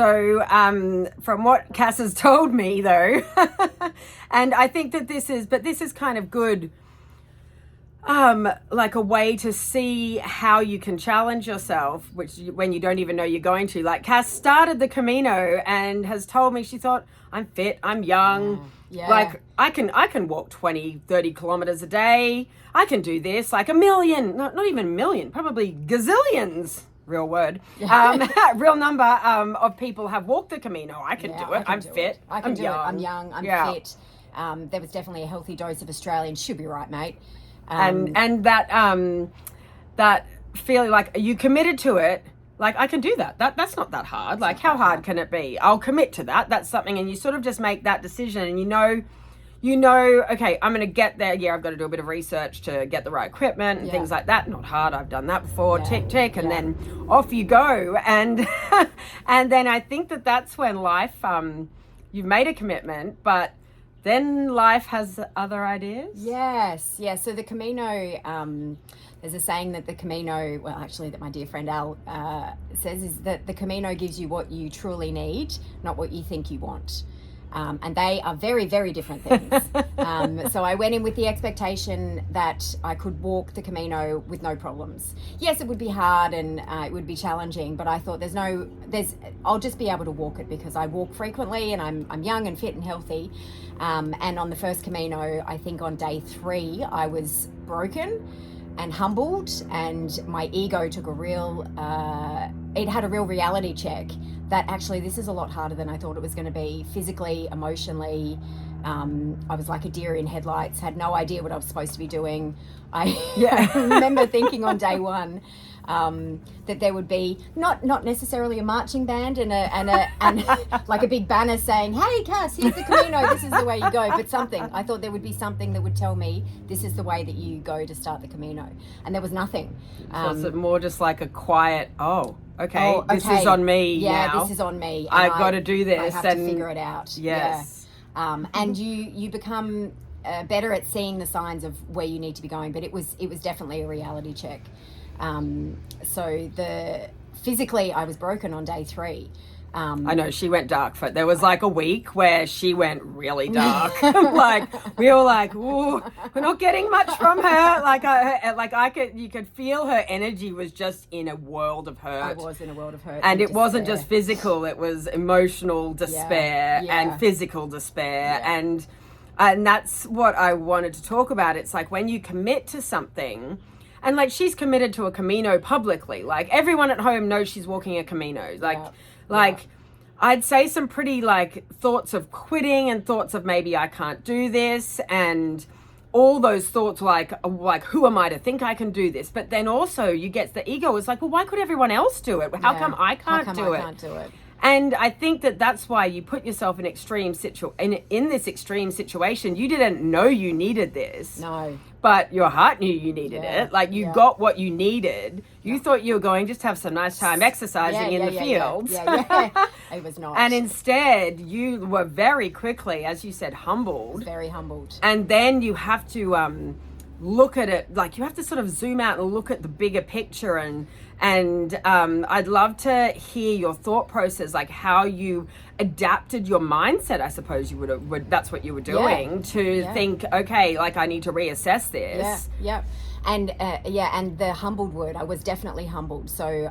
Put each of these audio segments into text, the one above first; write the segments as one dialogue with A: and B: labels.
A: So from what Cass has told me though, and I think that this is kind of good, like a way to see how you can challenge yourself, when you don't even know you're going to. Like Cass started the Camino and has told me, she thought, I'm fit, I'm young, like I can walk 20, 30 kilometers a day. I can do this, like a million, not even a million, probably gazillions, real word, real number of people have walked the Camino. I can do it. I'm fit.
B: I can do it. I'm young. I'm fit. There was definitely a healthy dose of Australian. Should be right, mate.
A: And that feeling like you committed to it. Like, I can do that. That's not that hard. Like, how hard can it be? I'll commit to that. That's something. And you sort of just make that decision, and you know, okay, I'm going to get there. Yeah, I've got to do a bit of research to get the right equipment and things like that. Not hard. I've done that before. Tick. And then off you go. And, and then I think that's when life, you've made a commitment, but then life has other ideas.
B: Yes. Yeah. So the Camino, there's a saying that the Camino, well, actually, that my dear friend Al says, is that the Camino gives you what you truly need, not what you think you want. And they are very, very different things. So I went in with the expectation that I could walk the Camino with no problems. Yes, it would be hard and it would be challenging, but I thought I'll just be able to walk it because I walk frequently and I'm young and fit and healthy. And on the first Camino, I think on day 3, I was broken and humbled, and my ego took it had a real reality check that actually this is a lot harder than I thought it was going to be, physically, emotionally. I was like a deer in headlights, had no idea what I was supposed to be doing. I remember thinking on day 1 that there would be not necessarily a marching band and like a big banner saying, "Hey, Cass, here's the Camino, this is the way you go," but something. I thought there would be something that would tell me this is the way that you go to start the Camino, and there was nothing.
A: So is it more just like a quiet, this is on me now.
B: Yeah, this is on me.
A: I've got to do this.
B: I have to figure it out.
A: Yes.
B: Yeah. And you become better at seeing the signs of where you need to be going, but it was definitely a reality check. So physically I was broken on day 3.
A: I know she went dark there was like a week where she went really dark. Like we were like, ooh, we're not getting much from her. You could feel her energy was just in a world of hurt.
B: I was in a world of hurt.
A: And it wasn't just physical, it was emotional despair and physical despair. And that's what I wanted to talk about. It's like when you commit to something. And like she's committed to a Camino publicly. Like everyone at home knows she's walking a Camino. I'd say some pretty like thoughts of quitting and thoughts of maybe I can't do this, and all those thoughts like who am I to think I can do this? But then also you get the ego. It's like, well, why could everyone else do it? How come I can't do it? And I think that's why you put yourself in in this extreme situation. You didn't know you needed this.
B: No.
A: But your heart knew you needed it. Like you got what you needed. You thought you were going just have some nice time exercising in the fields.
B: Yeah. It was not.
A: And instead you were very quickly, as you said, humbled.
B: Very humbled.
A: And then you have to look at it, like you have to sort of zoom out and look at the bigger picture, and I'd love to hear your thought process, like how you adapted your mindset. I suppose you would that's what you were doing to think, okay, like I need to reassess this.
B: Yeah. And and the humbled word, I was definitely humbled. So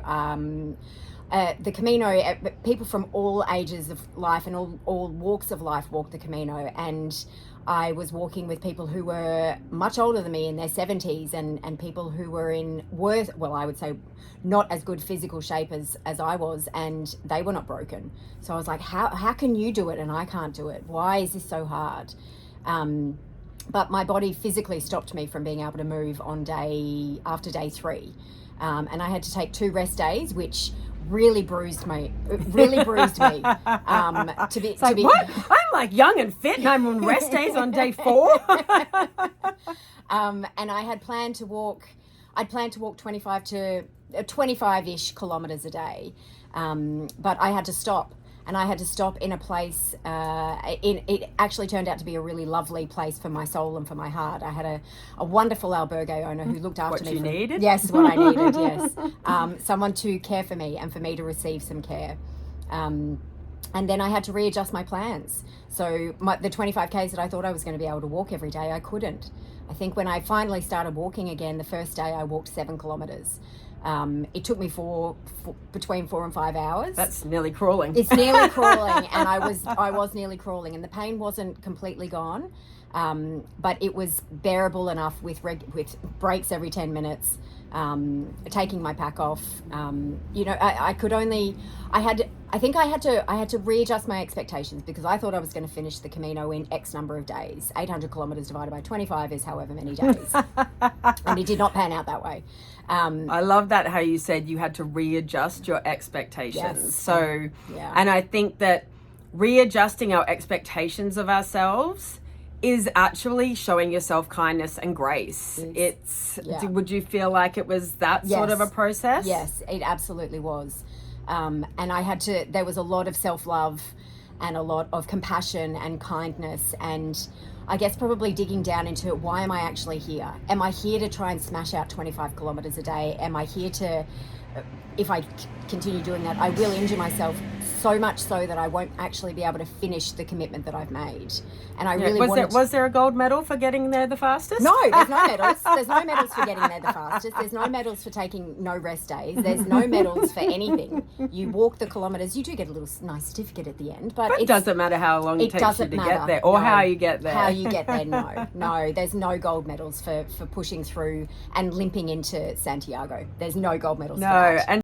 B: the Camino, people from all ages of life and all walks of life walk the Camino, and I was walking with people who were much older than me, in their 70s, and people who were I would say not as good physical shape as I was, and they were not broken. So I was like, how can you do it and I can't do it? Why is this so hard? But my body physically stopped me from being able to move after day 3. And I had to take 2 rest days, which really bruised me. What?
A: I'm like young and fit and I'm on rest days on day 4.
B: And I had planned to walk 25-ish kilometers a day. But I had to stop. And I had to stop in a place, it actually turned out to be a really lovely place for my soul and for my heart. I had a wonderful albergue owner who looked after me.
A: What you needed?
B: Yes, what I needed, yes. Someone to care for me and for me to receive some care. And then I had to readjust my plans. So the 25Ks that I thought I was going to be able to walk every day, I couldn't. I think when I finally started walking again, the first day I walked 7 kilometers. It took me between 4 and 5 hours.
A: That's nearly crawling.
B: It's nearly crawling, and I was nearly crawling, and the pain wasn't completely gone, but it was bearable enough with breaks every 10 minutes, taking my pack off. I think I had to readjust my expectations, because I thought I was going to finish the Camino in X number of days. 800 kilometers divided by 25 is however many days, and it did not pan out that way.
A: I love that, how you said you had to readjust your expectations.
B: Yes.
A: So, and I think that readjusting our expectations of ourselves is actually showing yourself kindness and grace. Would you feel like it was that sort of a process?
B: Yes, it absolutely was. And there was a lot of self-love and a lot of compassion and kindness, and I guess probably digging down into, why am I actually here? Am I here to try and smash out 25 kilometers a day? Am I here to, if I continue doing that, I will injure myself so much so that I won't actually be able to finish the commitment that I've made. And I really
A: was there a gold medal for getting there the fastest?
B: No, there's no medals. There's no medals for getting there the fastest. There's no medals for taking no rest days. There's no medals for anything. You walk the kilometres. You do get a little nice certificate at the end, but
A: it doesn't matter how long it takes you to get there, or how you get there.
B: How you get there, no. There's no gold medals for pushing through and limping into Santiago. There's no gold medals for that.
A: And